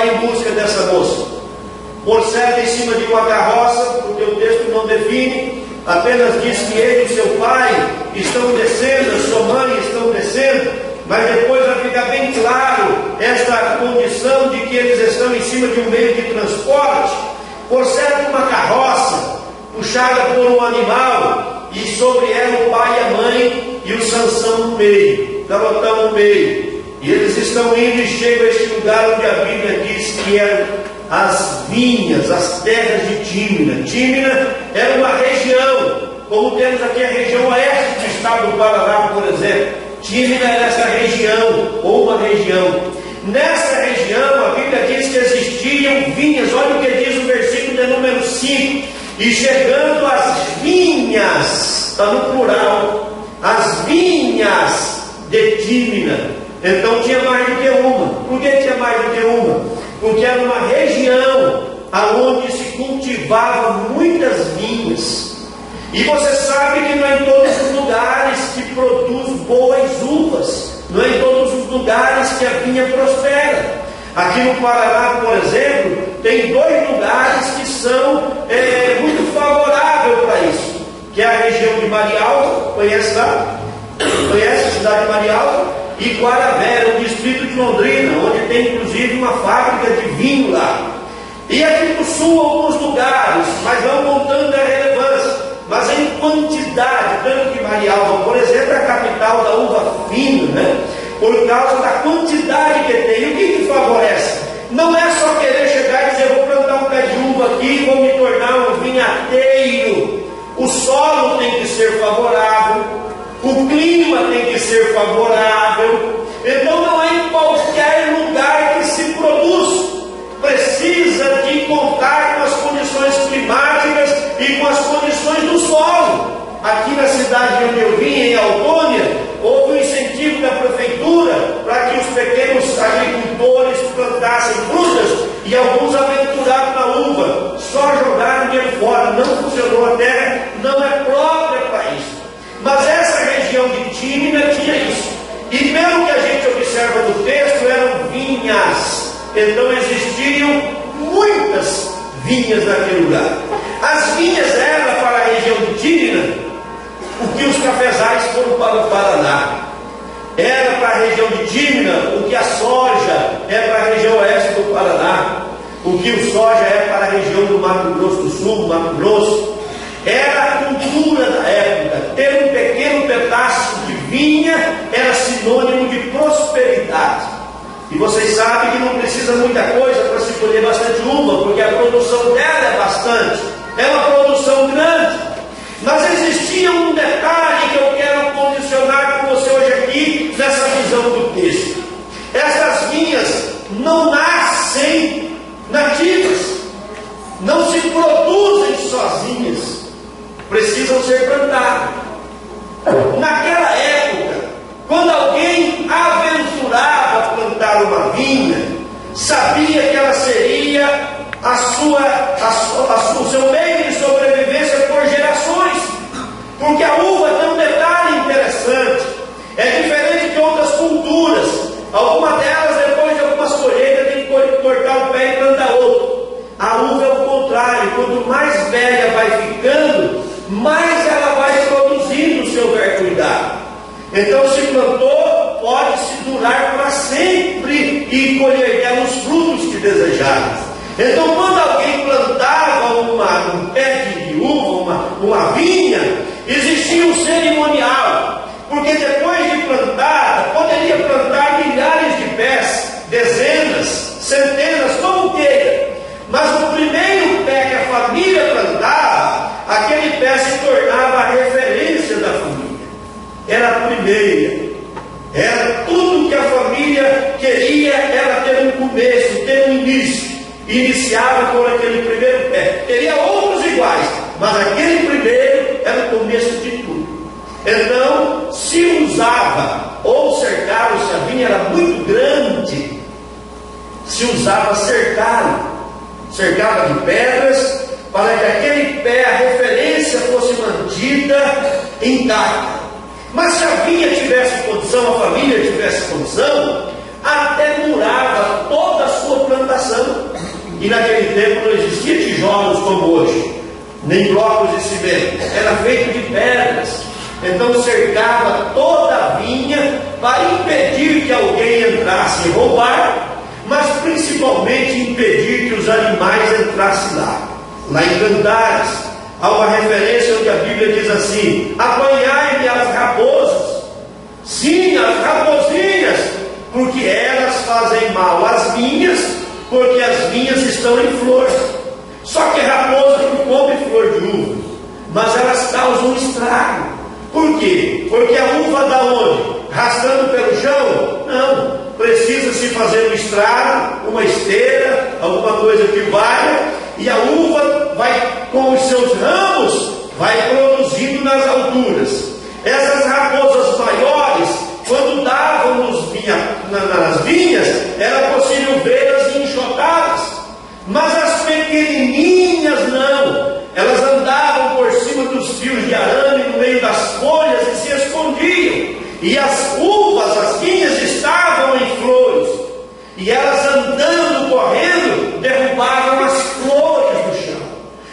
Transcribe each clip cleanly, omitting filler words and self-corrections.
vai em busca dessa moça. Por certo, em cima de uma carroça, porque o texto não define, apenas diz que ele e seu pai estão descendo, a sua mãe estão descendo, mas depois vai ficar bem claro esta condição de que eles estão em cima de um meio de transporte. Por certo, uma carroça puxada por um animal, e sobre ela o pai e a mãe e o Sansão no meio, garotão no meio. E eles estão indo e chegam a este lugar onde a Bíblia diz que eram as vinhas, as terras de Tímina. Tímina era uma região, como temos aqui a região oeste do estado do Paraná, por exemplo. Tímina era essa região, ou uma região. Nessa região, a Bíblia diz que existiam vinhas. Olha o que diz o versículo de número 5. E chegando às vinhas, está no plural, as vinhas de Tímina. Então tinha mais do que uma. Por que tinha mais do que uma? Porque era uma região onde se cultivavam muitas vinhas. E você sabe que não é em todos os lugares que produz boas uvas, não é em todos os lugares que a vinha prospera. Aqui no Paraná, por exemplo, tem 2 lugares que são muito favoráveis para isso, que é a região de Marialva, conhece lá? Conhece a cidade de Marialva? E Guarabera, o distrito de Londrina, onde tem inclusive uma fábrica de vinho lá. E aqui no sul alguns lugares, mas vão montando a relevância, mas em quantidade, tanto que Marialva, por exemplo, é a capital da uva fina, né? Por causa da quantidade que tem. E o que favorece? Não é só querer chegar e dizer, vou plantar um pé de uva aqui e vou me tornar um vinhateiro. O solo tem que ser favorável, o clima tem que ser favorável. Então não é em qualquer lugar que se produz. Precisa de contar com as condições climáticas e com as condições do solo. Aqui na cidade onde eu vim, em Autônia, houve um incentivo da prefeitura para que os pequenos agricultores plantassem frutas, e alguns aventuraram na uva, só jogaram dinheiro fora, não funcionou, a terra não é própria para isso. Mas essa região de Tímina tinha isso, e pelo que a gente observa no texto, eram vinhas. Então existiam muitas vinhas naquele lugar. As vinhas eram para a região de Tímina o que os cafezais foram para o Paraná. Era para a região de Tímina o que a soja é para a região oeste do Paraná, o que o soja é para a região do Mato Grosso do Sul, Mato Grosso. Era a cultura da época. Ter um pequeno pedaço de vinha era sinônimo de prosperidade. E vocês sabem que não precisa muita coisa para se colher bastante uva, porque a produção dela é bastante, é uma produção grande. Mas existia um detalhe que eu quero condicionar com você hoje aqui, nessa visão do texto. Essas vinhas não nascem nativas, não se produzem sozinhas, precisam ser plantadas. Naquela época, quando alguém aventurava plantar uma vinha, sabia que ela seria o seu meio de sobrevivência por gerações, porque a uva tem um detalhe interessante, é diferente de outras culturas. Algumas delas, depois de algumas colheitas, tem que cortar um pé e plantar outro. A uva é o contrário, quanto mais velha vai ficando, mais ela vai produzindo se houver cuidado. Então, se plantou, pode-se durar para sempre e colher dela os frutos que desejarmos. Então, quando alguém plantava um pé de uva, uma vinha, existia um cerimonial, porque depois de plantada, poderia plantar milhares de pés, dezenas, centenas, como queira. Mas o primeiro pé que a família plantava, aquele pé se tornava a referência da família. Era a primeira. Era tudo que a família queria, era ter um começo, ter um início. Iniciava com aquele primeiro pé. Teria outros iguais, mas aquele primeiro era o começo de tudo. Então, se usava ou cercava, se a vinha era muito grande, se usava cercado, cercava de pedras, para que aquele pé, a referência, fosse mantida intacta. Mas se a vinha tivesse condição, a família tivesse condição, até durava toda a sua plantação. E naquele tempo não existia tijolos como hoje, nem blocos de cimento, era feito de pedras. Então cercava toda a vinha para impedir que alguém entrasse e roubar, mas principalmente impedir que os animais entrassem lá. Lá em Cantares há uma referência onde a Bíblia diz assim: apanhai-me as raposas, sim, as raposinhas, porque elas fazem mal às vinhas, porque as vinhas estão em flor. Só que a raposa não come flor de uva, mas elas causam estrago. Por quê? Porque a uva da onde? Rastando pelo chão? Não. Precisa-se fazer um estrago, uma esteira, alguma coisa que valha, e a uva vai, com os seus ramos, vai produzindo nas alturas. Essas raposas maiores, quando davam nas vinhas, era possível vê-las e enxotá-las. Mas as pequenininhas não. Elas andavam por cima dos fios de arame, no meio das folhas, e se escondiam. E as uvas, as vinhas, estavam em flores. E elas andando, correndo, derrubavam as flores do chão.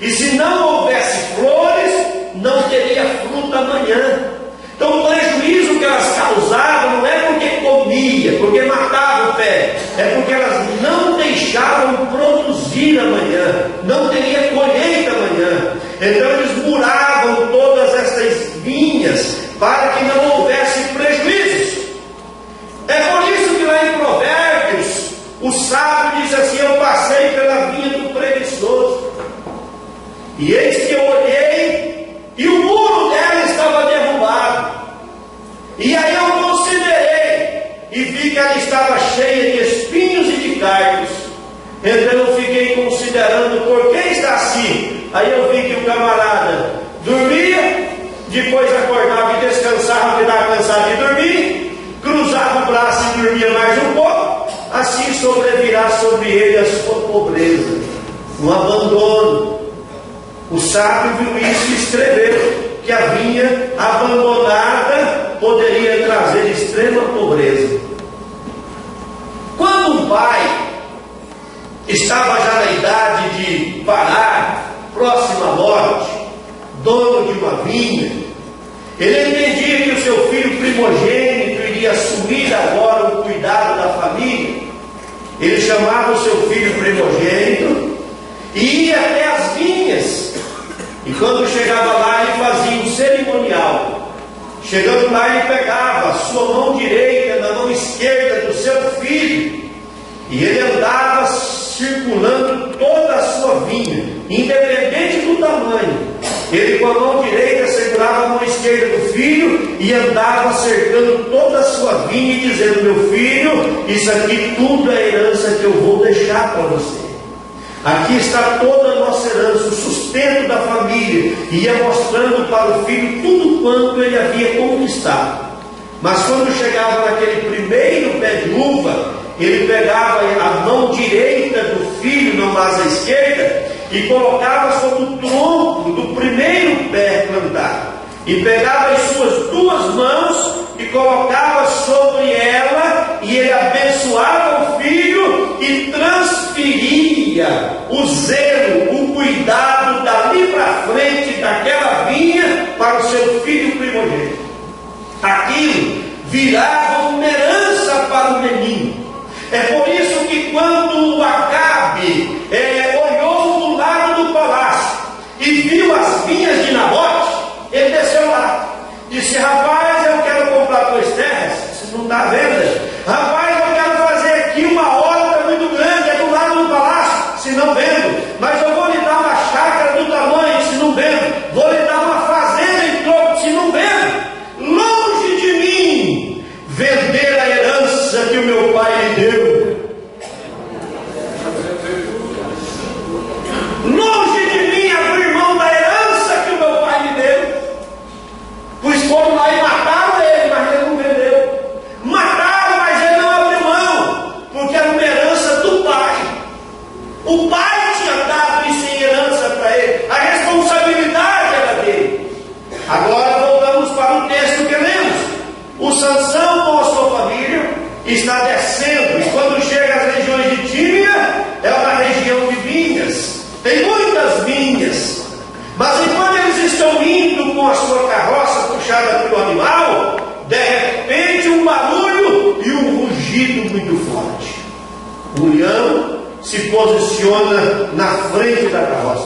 E se não houvesse flores, não teria fruta amanhã. Então o prejuízo que elas causavam não é porque comia, porque matava o pé, é porque elas não deixavam produzir amanhã, não teria colheita amanhã. Então eles muravam todas essas vinhas para que não houvesse prejuízos. É por isso que lá em Provérbios o sábio diz assim: eu passei pela vinha do preguiçoso, e eis que eu olhei, e o muro dela estava derrubado. E aí eu considerei, e vi que ela estava cheia de espinhos e de cardos. Então eu fiquei considerando por que está assim. Aí eu vi que o camarada dormia, depois acordava e descansava, porque estava cansado de dormir, cruzava o braço e dormia mais um pouco. Assim sobrevirá sobre ele a sua pobreza, um abandono. O sábio viu isso e escreveu que a vinha abandonada poderia trazer extrema pobreza. Quando um pai estava já na idade de parar, próximo à morte, dono de uma vinha, ele entendia que o seu filho primogênito iria assumir agora o cuidado da família. Ele chamava o seu filho primogênito e ia até as vinhas. E quando chegava lá, ele fazia um cerimonial. Chegando lá, ele pegava a sua mão direita na mão esquerda do seu filho, e ele andava circulando toda a sua vinha, independente do tamanho. Ele com a mão direita segurava a mão esquerda do filho e andava cercando toda a sua vinha e dizendo: meu filho, isso aqui tudo é herança que eu vou deixar para você. Aqui está toda a nossa herança, o sustento da família. E ia mostrando para o filho tudo quanto ele havia conquistado. Mas quando chegava naquele primeiro pé de uva, ele pegava a mão direita do filho na asa esquerda e colocava sobre o tronco do primeiro pé plantado. E pegava as suas duas mãos e colocava sobre ela, e ele abençoava o filho e transferia o zelo, o cuidado dali para frente daquela vinha para o seu filho primogênito. Aquilo virava uma herança para o menino. É por isso que quando o Acabe olhou do lado do palácio e viu as vinhas de Nabote, ele desceu lá, disse: rapaz, eu quero comprar tuas terras. Você não está à venda? Rapaz, eu quero fazer aqui uma horta muito grande, é do lado do palácio. Se não vendo, mas eu vou lhe dar uma chácara do tamanho. Se não vendo, vou lhe dar uma fazenda em troco. Se não vendo, longe de mim vender a herança que o meu pai lhe deu. Longe de mim abrir mão da herança que o meu pai lhe deu. Pois foram lá e mataram ele, mas ele não vendeu. Mataram, mas ele não abriu mão, porque era uma herança do pai. O pai tinha dado isso em herança para ele. A responsabilidade era dele. Agora voltamos para o texto que lemos. O Sansão com a sua família está descendo, e quando chega às regiões de Tímea, é uma região de O leão se posiciona na frente da carroça.